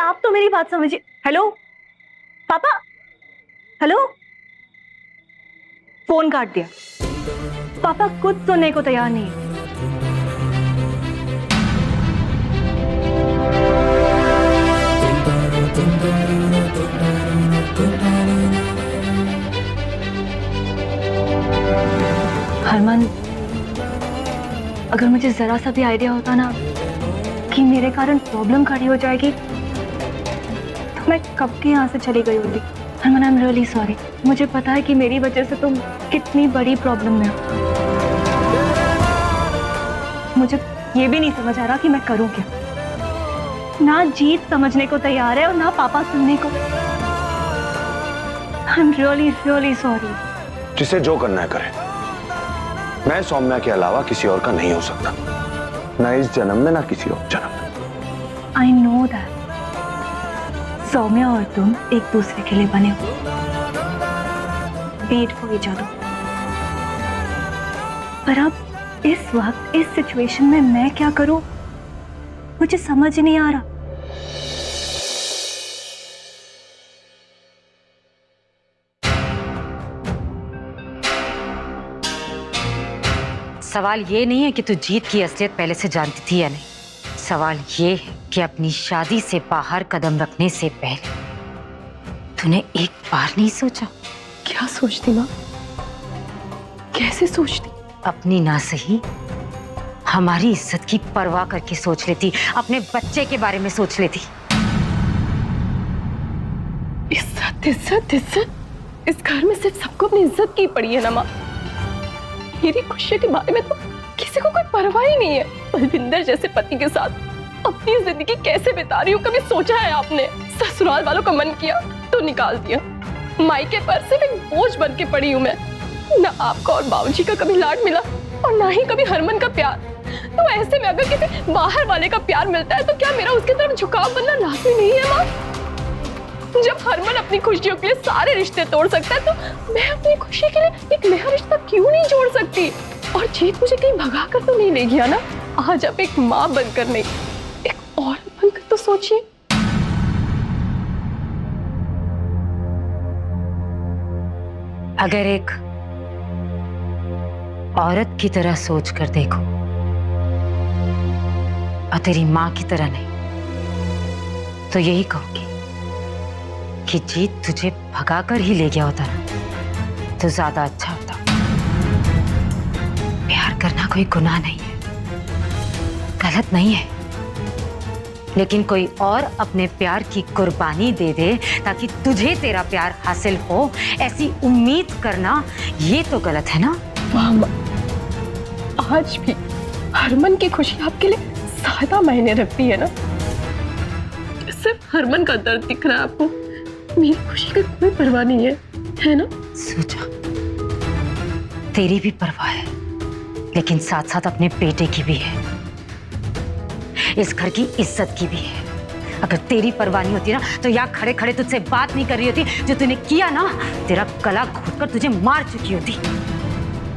आप तो मेरी बात समझिए। हेलो पापा, हेलो। फोन काट दिया। पापा कुछ सुनने को तैयार नहीं है। हरमन, अगर मुझे जरा सा भी आइडिया होता ना कि मेरे कारण प्रॉब्लम खड़ी हो जाएगी तो मैं कब के यहाँ से चली गई होती। Harman, I am really sorry. मुझे पता है कि मेरी वजह से तुम कितनी बड़ी प्रॉब्लम में हो। मुझे ये भी नहीं समझ आ रहा कि मैं करूं क्या। ना जीत समझने को तैयार है और ना पापा सुनने को। आई एम रियली रियली सॉरी। जिसे जो करना है करे। मैं सौम्या के अलावा किसी और का नहीं हो सकता, ना इस जन्म में ना किसी और जन्म में। आई नो दैट सौम्या और तुम एक दूसरे के लिए बने हो, मेड फॉर ईच अदर। पर अब इस वक्त इस सिचुएशन में मैं क्या करूं, मुझे समझ ही नहीं आ रहा। सवाल ये नहीं है कि तू जीत की असलियत पहले से जानती थी या नहीं। सवाल ये है कि अपनी शादी से बाहर कदम रखने से पहले तूने एक बार नहीं सोचा। क्या सोचती माँ? कैसे सोचती? अपनी ना सही हमारी इज्जत की परवाह करके सोच लेती, अपने बच्चे के बारे में सोच लेती। इज्जत इज्जत इज्जत, इस घर में सिर्फ सबको अपनी इज्जत की पड़ी है ना माँ। मेरी खुशी के बारे में तो किसी को कोई परवाह ही नहीं है। बलविंदर जैसे पति के साथ अपनी जिंदगी कैसे बिता रही हूँ, कभी सोचा है आपने? ससुराल वालों का मन किया तो निकाल दिया, मायके पर सिर्फ एक बोझ बन के पड़ी हूँ मैं। ना आपका और बाबूजी का कभी लाड मिला और ना ही कभी हरमन का प्यार। तो ऐसे में अगर किसी बाहर वाले का प्यार मिलता है तो क्या मेरा उसकी तरफ झुकाव बनना लाजमी नहीं है माँ? जब हरमन अपनी खुशियों के लिए सारे रिश्ते तोड़ सकता है तो मैं अपनी खुशी के लिए एक नया रिश्ता क्यों नहीं जोड़ सकती? और जीत मुझे कहीं भगा कर तो नहीं ले गया ना? आज आप एक माँ बनकर नहीं, एक औरत बनकर तो सोचिए। अगर एक औरत की तरह सोच कर देखो और तेरी माँ की तरह नहीं, तो यही कहूंगी कि जीत तुझे भगाकर ही ले गया होता ना तो ज्यादा अच्छा होता। प्यार करना कोई गुनाह नहीं है, गलत नहीं है, लेकिन कोई और अपने प्यार की कुर्बानी दे दे ताकि तुझे तेरा प्यार हासिल हो, ऐसी उम्मीद करना ये तो गलत है ना। माँ, आज भी हरमन की खुशी आपके लिए ज्यादा मायने रखती है ना? सिर्फ हरमन का दर्द दिख रहा है आपको, मेरी खुशी की कोई परवाह नहीं है ना? सोचा तेरी भी परवाह है, लेकिन साथ साथ अपने बेटे की भी है, इस घर की इज्जत की भी है। अगर तेरी परवाह नहीं होती ना तो यहाँ खड़े खड़े तुझसे बात नहीं कर रही होती। जो तूने किया ना, तेरा गला घोटकर तुझे मार चुकी होती।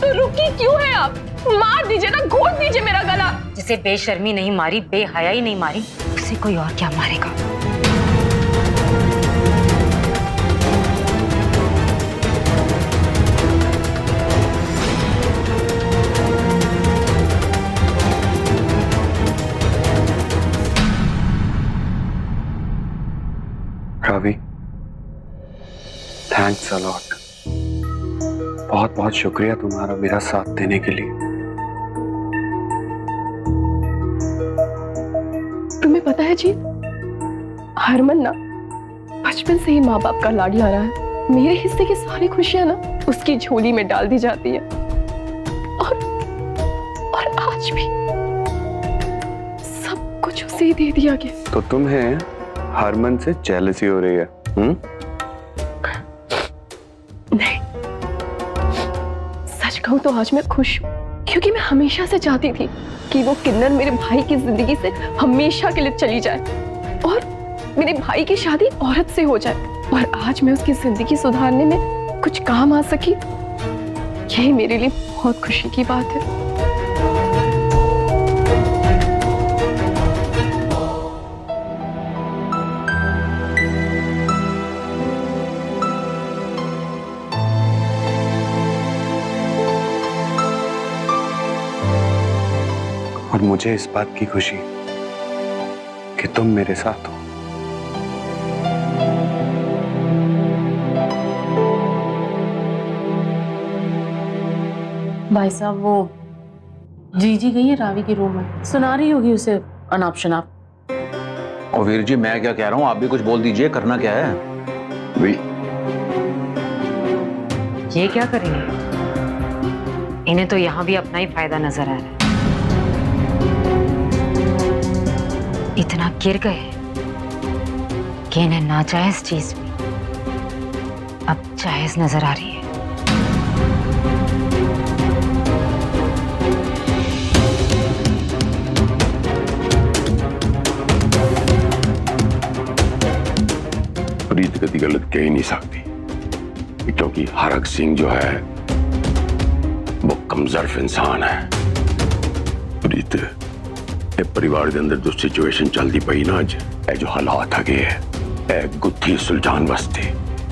तो रुकी क्यों है आप? मार दीजिए ना, घोट दीजिए मेरा गला। जिसे बेशर्मी नहीं मारी, बेहयाई नहीं मारी, उसे कोई और क्या मारेगा? Ravi, thanks a lot. बहुत बहुत शुक्रिया तुम्हारा मेरा साथ देने के लिए। तुम्हें पता है जी, हरमन ना बचपन से ही माँ बाप का लाडला रहा है। मेरे हिस्से की सारी खुशियां ना उसकी झोली में डाल दी जाती है। और आज भी सब कुछ उसे ही दे दिया गया। तो तुम्हें हरमन से जेलसी हो रही है? नहीं, सच कहूं तो आज मैं खुश हूं, क्योंकि मैं हमेशा से चाहती थी कि वो किन्नर मेरे भाई की जिंदगी से हमेशा के लिए चली जाए और मेरे भाई की शादी औरत से हो जाए, और आज मैं उसकी जिंदगी सुधारने में कुछ काम आ सकी। यही मेरे लिए बहुत खुशी की बात है। और मुझे इस बात की खुशी कि तुम मेरे साथ हो। भाई साहब, वो जीजी गई है रावी के रूम में, सुना रही होगी उसे अनाप शनाप। और वीर जी, मैं क्या कह रहा हूँ, आप भी कुछ बोल दीजिए, करना क्या है? ये क्या करेंगे? इन्हें तो यहां भी अपना ही फायदा नजर आ रहा है। इतना गिर गए कि इन्हें नाजायज चीज भी अब जायज नजर आ रही है। प्रीत कभी गलत कह ही नहीं सकती, क्योंकि हरक सिंह जो है वो कमजोर इंसान है। प्रीत, ये परिवार के अंदर जो सिचुएशन चलती पई ना अज, ए जो हालात है ए गुत्थी सुलझान वास्ते,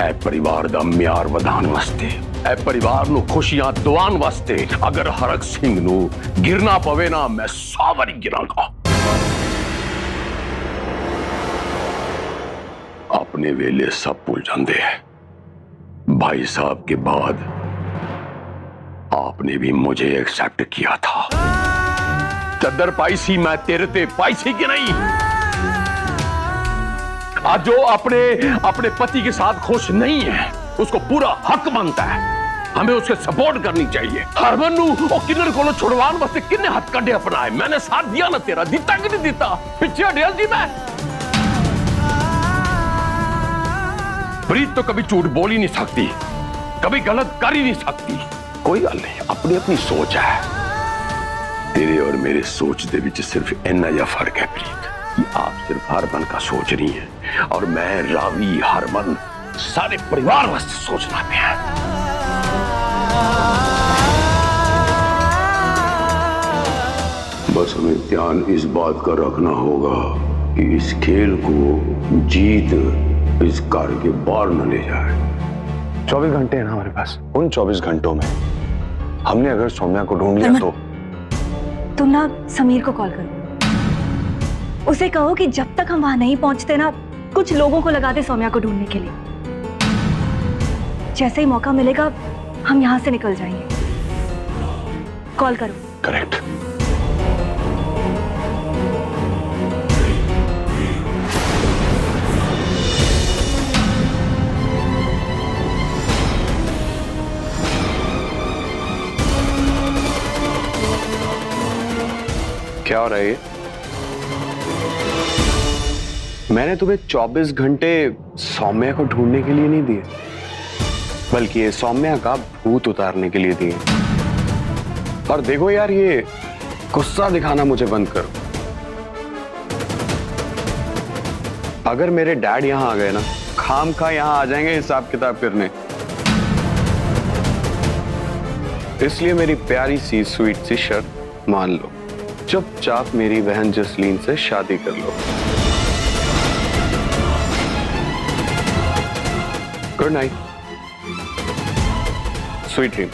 ए परिवार दा म्यार वधान वास्ते, ए परिवार नु खुशियां दुआन वास्ते अगर हरक सिंह नु गिरना पवे ना, मैं 100 बारी गिरांगा। अपने वेले सब भूल जाते हैं। भाई साहब के बाद आपने भी मुझे एक्सेप्ट किया था। चद्दर पाई सी मैं तेरे ते पाई सी कि नहीं? आज जो अपने पति के साथ खुश नहीं है, उसको पूरा हक बनता है, हमें उसके सपोर्ट करनी चाहिए। हरमन और किन्नर को छुड़वान वास्ते किन्ने हाथ कड़े अपनाए, मैंने साथ दिया ना तेरा, दिता कि नहीं दिता? पिछे हटिया जी मैं। प्रीत तो कभी झूठ बोल ही नहीं सकती, कभी गलत कर ही नहीं सकती। कोई गल नहीं, अपनी अपनी सोच है। तेरे और मेरे सोच दे विच सिर्फ इन्ना या फर्क है प्रीत, कि आप सिर्फ हरमन का सोच रही हैं और मैं रावी, हरमन, सारे परिवार वास्ते सोचना पे है। बस हमें ध्यान इस बात का रखना होगा कि इस खेल को जीत इस घर के बाहर न ले जाए। 24 घंटे हैं ना हमारे पास। उन 24 घंटों में हमने अगर सौम्या को ढूंढ लिया तो तुम ना समीर को कॉल करो, उसे कहो कि जब तक हम वहां नहीं पहुंचते ना, कुछ लोगों को लगा दे सौम्या को ढूंढने के लिए। जैसे ही मौका मिलेगा हम यहां से निकल जाएंगे। कॉल करो। करेक्ट। क्या हो रहा है ये? मैंने तुम्हें 24 घंटे सौम्या को ढूंढने के लिए नहीं दिए, बल्कि ये सौम्या का भूत उतारने के लिए दिए। और देखो यार, ये गुस्सा दिखाना मुझे बंद करो। अगर मेरे डैड यहां आ गए ना, खाम खा यहां आ जाएंगे हिसाब किताब करने। इसलिए मेरी प्यारी सी स्वीट सी शर्त मान लो, चुपचाप मेरी बहन जसलीन से शादी कर लो। Good night, sweet dream.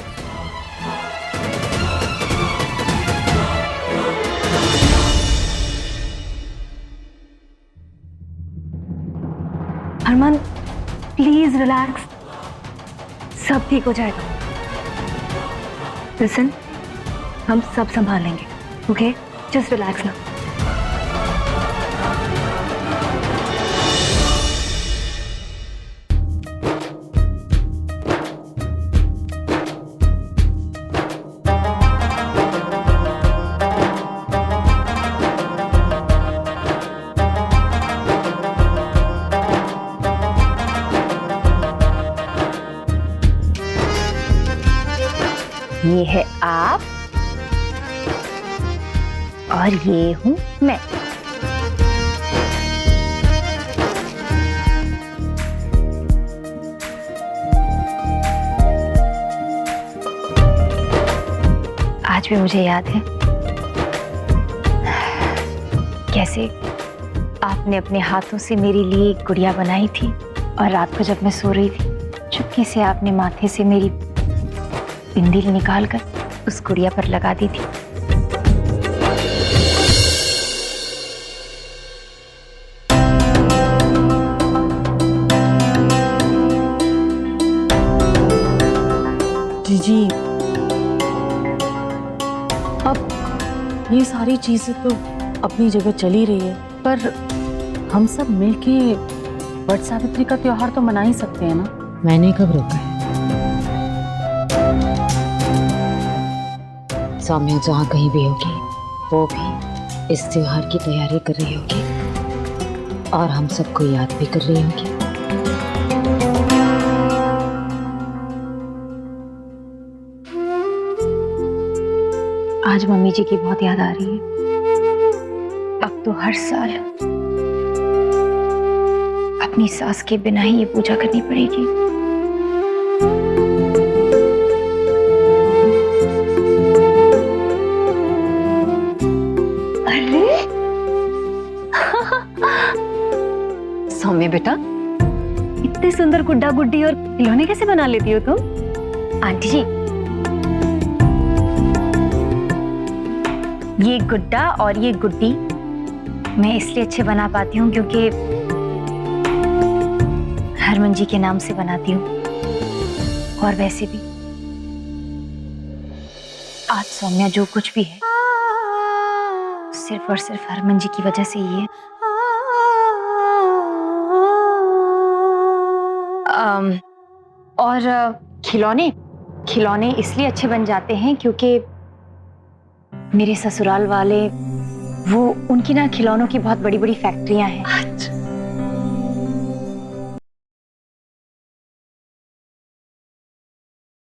Harman please relax, सब ठीक हो जाएगा। लिसन, हम सब संभाल लेंगे। ओके, जस्ट रिलैक्स ना। ये है आप और ये हूं मैं। आज भी मुझे याद है कैसे आपने अपने हाथों से मेरे लिए एक गुड़िया बनाई थी, और रात को जब मैं सो रही थी, चुपके से आपने माथे से मेरी बिंदी निकालकर उस गुड़िया पर लगा दी थी। जी, अब ये सारी चीजें तो अपनी जगह चली रही है, पर हम सब मिलके वट सावित्री का त्योहार तो मना ही सकते हैं ना। मैंने कब रोका है? सौम्या जहाँ कहीं भी होगी, वो भी इस त्योहार की तैयारी कर रही होगी और हम सबको याद भी कर रही होगी। आज मम्मी जी की बहुत याद आ रही है। अब तो हर साल अपनी सास के बिना ही ये पूजा करनी पड़ेगी। अरे सौम्य बेटा, इतने सुंदर गुड्डा गुड्डी और खिलौने कैसे बना लेती हो तुम? आंटी जी, ये गुड्डा और ये गुड्डी मैं इसलिए अच्छे बना पाती हूँ क्योंकि हरमन जी के नाम से बनाती हूँ। और वैसे भी आज सौम्या जो कुछ भी है सिर्फ और सिर्फ हरमन जी की वजह से ही है। और खिलौने इसलिए अच्छे बन जाते हैं क्योंकि मेरे ससुराल वाले, वो उनकी ना खिलौनों की बहुत बड़ी बड़ी फैक्ट्रियां हैं।